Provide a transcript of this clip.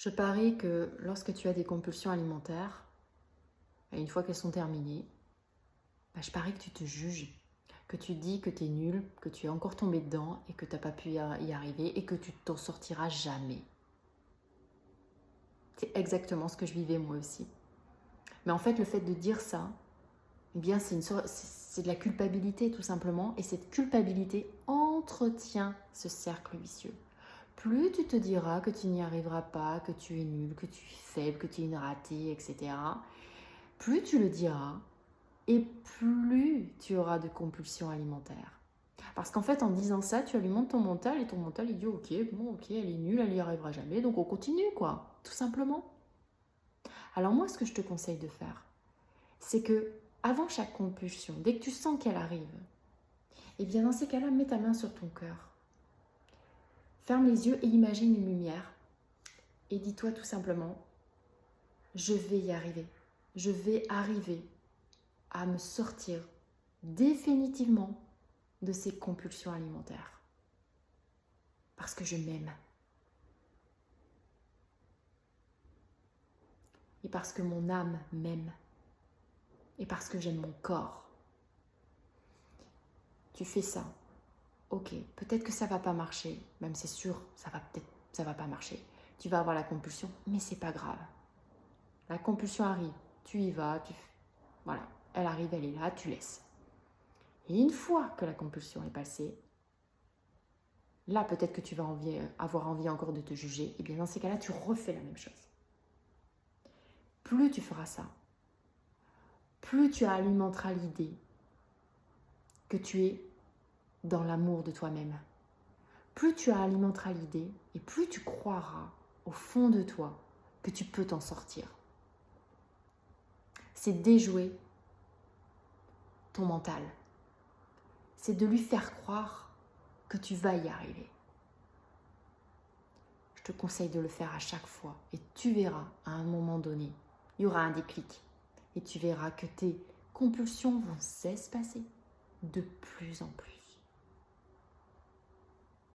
Je parie que lorsque tu as des compulsions alimentaires, et une fois qu'elles sont terminées, je parie que tu te juges, que tu dis que tu es nul, que tu es encore tombé dedans et que tu n'as pas pu y arriver et que tu t'en sortiras jamais. C'est exactement ce que je vivais moi aussi. Mais en fait, le fait de dire ça, eh bien, c'est de la culpabilité tout simplement. Et cette culpabilité entretient ce cercle vicieux. Plus tu te diras que tu n'y arriveras pas, que tu es nul, que tu es faible, que tu es une ratée, etc., plus tu le diras et plus tu auras de compulsions alimentaires. Parce qu'en fait, en disant ça, tu alimentes ton mental et ton mental, il dit ok, elle est nulle, elle n'y arrivera jamais, donc on continue, quoi, tout simplement. Alors moi, ce que je te conseille de faire, c'est que avant chaque compulsion, dès que tu sens qu'elle arrive, eh bien dans ces cas-là, mets ta main sur ton cœur. Ferme les yeux et imagine une lumière. Et dis-toi tout simplement, je vais y arriver. Je vais arriver à me sortir définitivement de ces compulsions alimentaires. Parce que je m'aime. Et parce que mon âme m'aime. Et parce que j'aime mon corps. Tu fais ça. Ok, peut-être que ça va pas marcher. Même c'est sûr, ça va pas marcher. Tu vas avoir la compulsion, mais c'est pas grave. La compulsion arrive, tu y vas, voilà, elle arrive, elle est là, tu laisses. Et une fois que la compulsion est passée, là peut-être que tu vas avoir envie encore de te juger, et bien dans ces cas-là, tu refais la même chose. Plus tu feras ça, plus tu alimenteras l'idée que tu es dans l'amour de toi-même. Plus tu alimenteras l'idée et plus tu croiras au fond de toi que tu peux t'en sortir. C'est déjouer ton mental. C'est de lui faire croire que tu vas y arriver. Je te conseille de le faire à chaque fois et tu verras à un moment donné, il y aura un déclic et tu verras que tes compulsions vont s'espacer de plus en plus.